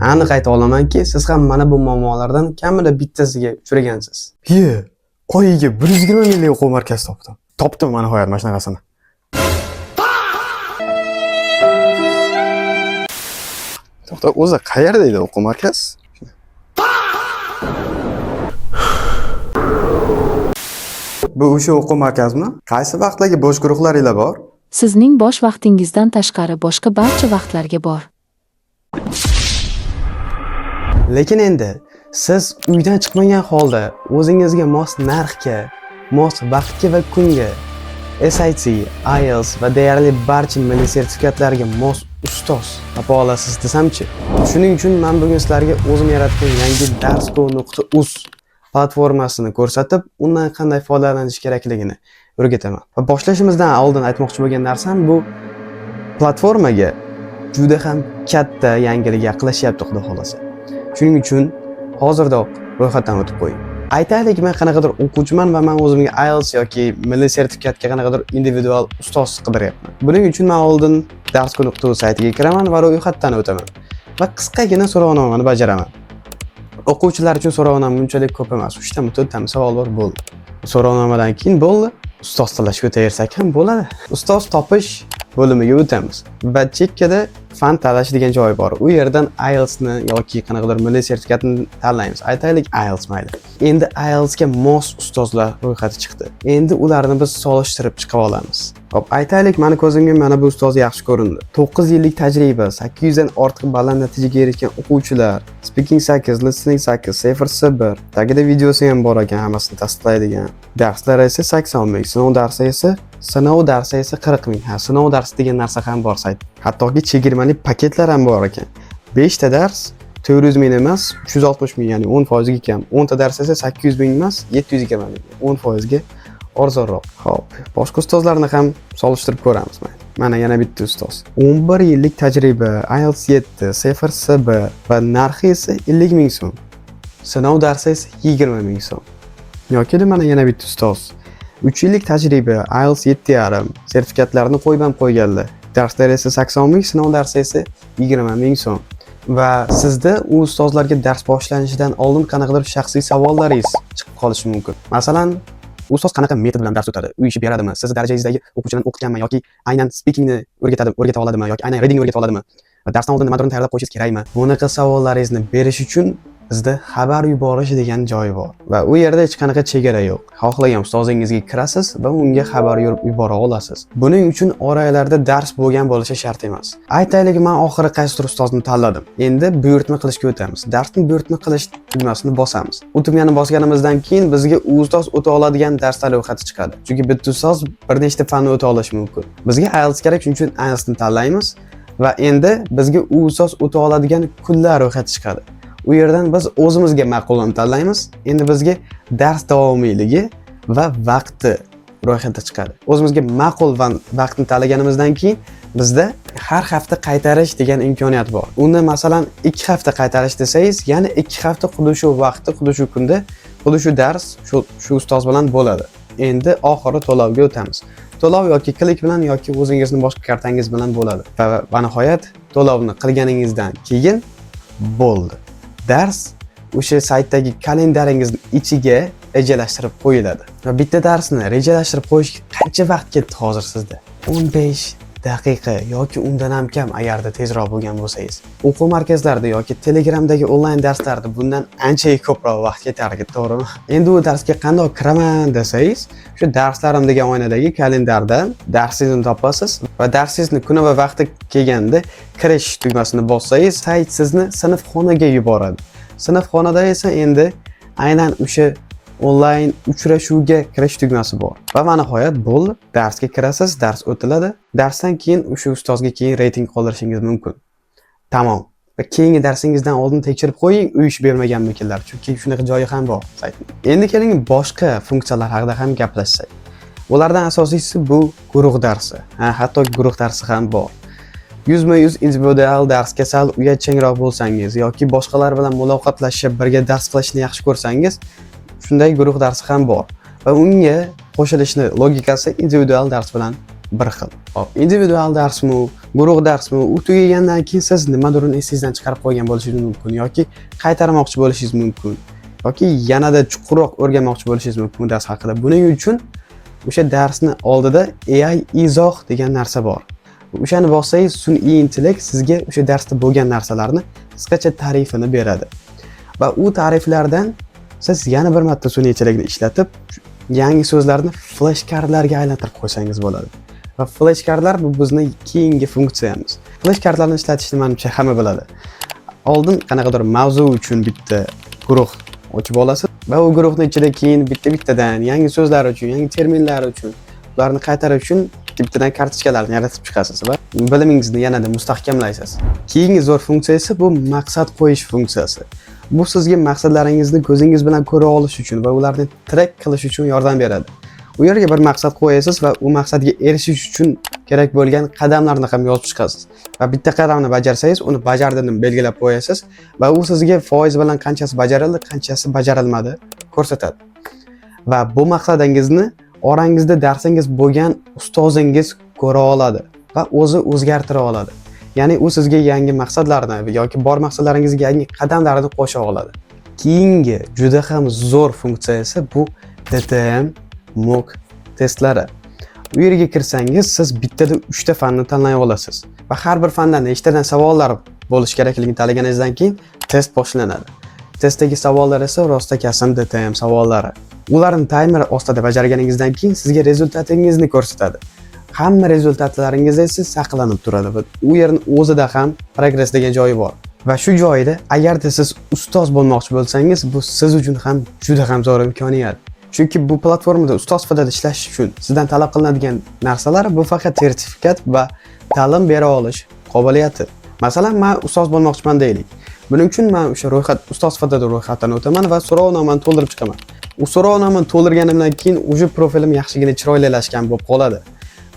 Aniq ayta olamanki, siz ham mana bu muammolardan kamida bittasiga uchragansiz. Oyiga 120 million o'quv markazi topdim. Topdim mana nihoyat mana shunaqasini. To'xta, o'zi qayerda edi o'quv markaz? Bu o'sha o'quv markazmi? Qaysi vaqtdagi bo'sh guruhlaringlar bor? Sizning bosh vaqtingizdan tashqari boshqa barcha vaqtlarga bor. Lekin endi siz uydan chiqmagan holda o'zingizga mos narxga, mos vaqtga va kunga SAT, IELTS va deyarli barcha milliy sertifikatlarga mos ustoz topa olasiz desamchi. Shuning uchun men bugun sizlarga o'zim yaratgan yangi darsgo.uz platformasini ko'rsatib, undan qanday foydalanish kerakligini o'rgataman. Va boshlashimizdan oldin aytmoqchi bo'lgan narsam bu platformaga juda ham katta yangilik yaqinlashyapti xudo xolasa. Shuning uchun hozirdoq ro'yxatdan o'tib qo'ying. Aytaylik, men qanaqadir o'quvchiman va men o'zimga IELTS yoki milliy sertifikatga qanaqadir individual ustoz qidiryapman. Buning uchun men oldin darsgo.uz saytiga kiraman va ro'yxatdan o'taman va qisqagina so'rovnomani bajaraman. O'quvchilar uchun so'rovnom bunchalik ko'p emas. 3 ta 4 ta savol bor, bo'ldi. So'rovnomadan keyin bo'ldi. Ustoz tanlashga o'taversak ham bo'ladi. Ustoz topish bo'limiga o'tamiz va chekkada fan tanlash degan joy bor. U yerdan IELTS ni yoki qanaqadir milliy sertifikatni tanlaymiz. Aytaylik IELTS mayli. Endi IELTS ga mos ustozlar ro'yxati chiqdi. Endi ularni biz solishtirib chiqa olamiz. Hop, aytaylik, meni ko'zimga mana bu ustoz yaxshi ko'rindi. 9 yillik tajriba, 800 dan ortiq baland natijaga erishgan o'quvchilar, speaking 8, listening 8, Safersi 1. Tagida videosi ham bor ekan, hammasini tasdiqlaydigan. Darslar esa 80 ming, sinov darsi esa 40 ming. Sinov darsi degan narsa ham bor sayt. Hattoki chegirmali paketlar ham bor ekan. 5 ta dars 400 ming emas, 360 ming, ya'ni 10% ga kam. 10 ta dars esa 800 ming emas, 720 ming. 10% ga arzonroq. Xo'p, boshqa ustozlarni ham solishtirib ko'ramiz. Mana yana bitta ustoz. 11 yillik tajriba, IELTS 7, Safersi 1 va narxi esa 50 ming so'm. Sinov darsi esa 20 ming so'm. Yoki mana yana bitta ustoz. 3 yillik tajriba, IELTS 7,5, sertifikatlarni qo'yib qo'yganlar. Darslar esa 80 ming, sinov darsi esa 20 ming so'm. Va sizda u ustozlarga dars boshlanishidan oldin qanaqadir shaxsiy savollaringiz chiqib qolishi mumkin. Masalan, ustoz qanaqa metod bilan dars o'tadi? Uy ishi beradimi? Siz darajangizdagi o'quvchilarni o'qitganmi yoki aynan speakingni o'rgata oladimi yoki aynan reading o'rgata oladimi? Va darsdan oldin nimalarni tayyorlab qo'yishingiz kerakmi? Bunaqa savollaringizni berish uchun bizda xabar yuborish degan joy bor va u yerda hech qanaqa chegara yo'q. Xohlagan ustozingizga kirasiz va unga xabar yubora olasiz. Buning uchun oranglarda dars bo'lgan bo'lishi shart emas. Aytaylik, men oxiri qaysidir ustozni tanladim. Endi buyurtma qilishga o'tamiz. Darsni buyurtma qilish tugmasini bosamiz. U tugmani bosganimizdan keyin bizga u ustoz o'ta oladigan darslar ro'yxati chiqadi. Chunki bitta ustoz bir nechta fanni o'ta olishi mumkin. Bizga IELTS kerak, shuning uchun IELTS ni tanlaymiz va endi bizga u ustoz o'ta oladigan kunlar ro'yxati chiqadi. U yerdan biz o'zimizga ma'qulini tanlaymiz. Endi bizga dars davomiyligi va vaqti ro'yxatda chiqadi. O'zimizga ma'qul vaqtni tanlaganimizdan keyin bizda har hafta qaytarish degan imkoniyat bor. Uni masalan 2 hafta qaytarish desangiz, ya'ni 2 hafta xuddi shu vaqtda, xuddi shu kunda, xuddi shu dars shu ustoz bilan bo'ladi. Endi oxiri to'lovga o'tamiz. To'lov yoki klik bilan yoki o'zingizning boshqa kartangiz bilan bo'ladi. Va nihoyat to'lovni qilganingizdan keyin bo'ldi. Dars o'sha saytdagi kalendaringizning ichiga rejalashtirib qo'yiladi. Va bitta darsni rejalashtirib qo'yish qancha vaqt ketdi hozir sizda? 15 daqiqa yoki undan ham kam agarda tezroq bo'lgan bo'lsangiz. O'quv markazlarida yoki Telegramdagi onlayn darslarda bundan ancha ko'proq vaqt ketardi, to'g'rimi? Endi u darsga qanday kiraman desangiz, shu darslarim degan oynadagi kalendardan darsingizni topasiz va darsingizni kuni va vaqti kelganda kirish tugmasini bossangiz, sayt sizni sinfxonaga yuboradi. Sinfxonada esa endi aynan o'sha onlayn uchrashuvga kirish tugmasi bor. Va mana nihoyat bo'ldi. Darsga kirasiz, dars o'tiladi. Darsdan keyin o'sha ustozga keyin reyting qoldirishingiz mumkin. Tamom. Va keyingi darsingizdan oldin tekshirib qo'ying, uy ish bermaganmikinlar, chunki shunaqa joyi ham bor saytning. Endi keling boshqa funksiyalar haqida ham gaplashsak. Ulardan asosiysi bu guruh darsi. Hatto guruh darsi ham bor. 100% individual darsga sal uyatchanroq bo'lsangiz yoki boshqalar bilan muloqotlashib birga dars qilishni yaxshi ko'rsangiz, shunday guruh darsi ham bor va unga qo'shilishni logikasi individual dars bilan bir xil. Hop, individual darsmi, guruh darsmi u tugagandan keyin siz nimadir uni esingizdan chiqarib qo'ygan bo'lishingiz mumkin yoki qaytarmoqchi bo'lishingiz mumkin yoki yanada chuqurroq o'rganmoqchi bo'lishingiz mumkin dars haqida. Buning uchun o'sha darsni oldida AI izoh degan narsa bor. O'shani bossangiz sun'iy intellekt sizga o'sha darsda bo'lgan narsalarni qisqacha ta'rifini beradi. Va u ta'riflardan siz yana bir marta sun'iy intellektni ishlatib yangi so'zlarni flashkardlarga aylantirib qo'ysangiz bo'ladi. Va flashkardlar bu bizning keyingi funksiyamiz. Flashkardlarni ishlatishni menimcha hamma biladi. Oldin qanaqadir mavzu uchun bitta guruh ochib olasiz va u guruhning ichida keyin bitta-bittadan yangi so'zlar uchun, yangi terminlar uchun, ularni qaytarish uchun bittadan kartochkalarni yaratib chiqasiz va bilimingizni yanada mustahkamlaysiz. Keyingi zo'r funksiya esa bu maqsad qo'yish funksiyasi. Bu sizga maqsadlaringizni ko'zingiz bilan ko'ra olish uchun va ularni track qilish uchun yordam beradi. U yerga bir maqsad qo'yasiz va u maqsadga erishish uchun kerak bo'lgan qadamlarni ham yozib chiqasiz. Va bitta qadamni bajarsangiz, uni bajardim deb belgilab qo'yasiz va u sizga foiz bilan qanchasi bajarildi, qanchasi bajarilmadi ko'rsatadi. Va bu maqsadingizni orangizda darsingiz bo'lgan ustozingiz ko'ra oladi va o'zi o'zgartira oladi. Ya'ni u sizga yangi maqsadlarni yoki bor maqsadlaringizga yangi qadamlarni qo'sha oladi. Keyingi juda ham zo'r funksiya esa bu DTM mock testlari. U yerga kirsangiz siz bittada 3 ta fanni tanlay olasiz va har bir fandan nechtadan savollar bo'lish kerakligini tanlaganingizdan keyin test boshlanadi. Testdagi savollar esa rostakam DTM savollari. Ularni timer ostida bajarganingizdan keyin sizga rezultatingizni ko'rsatadi. Hamma rezultatlaringiz esa saqlanib turadi va u yerning o'zida ham progress degan joyi bor. Va shu joyda agarda siz ustoz bo'lmoqchi bo'lsangiz, bu siz uchun ham juda ham zo'r imkoniyat. Chunki bu platformada ustoz sifatida ishlash uchun sizdan talab qilinadigan narsalar bu faqat sertifikat va ta'lim bera olish qobiliyati. Masalan, men ustoz bo'lmoqchiman deylik. Buning uchun men o'sha ro'yxat ustoz sifatida ro'yxatdan o'taman va so'rovnomani to'ldirib chiqaman. U so'rovnomani to'ldirganimdan keyin o'sha profilim yaxshigina chiroylilashgan bo'lib qoladi.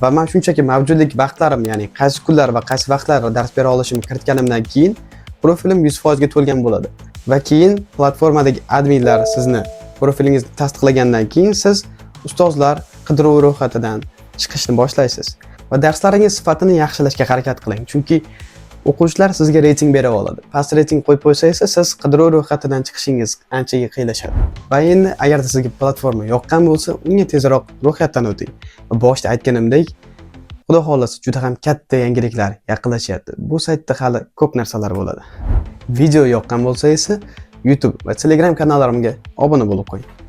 Va men shunchaki mavjudlik vaqtlarim, ya'ni qaysi kunlar va qaysi vaqtlar dars bera olishimni kiritganimdan keyin profilim 100% ga to'lgan bo'ladi. Va keyin platformadagi adminlar sizni profilingizni tasdiqlagandan keyin siz ustozlar qidiruv ro'yxatidan chiqishni boshlaysiz. Va darslaringiz sifatini yaxshilashga harakat qiling. Chunki o'quvchilar sizga reyting bera oladi. Past reyting qo'yib qo'ysa esa siz qidiruv ro'yxatidan chiqishingiz anchaga qiyinlashadi. Va endi agarda sizga platforma yoqqan bo'lsa, unga tezroq ro'yxatdan o'ting. Va boshda aytganimdek, xudo xolasa juda ham katta yangiliklar yaqinlashyapti. Bu saytda hali ko'p narsalar bo'ladi. Video yoqqan bo'lsa esa YouTube va Telegram kanallarimga obuna bo'lib qo'ying.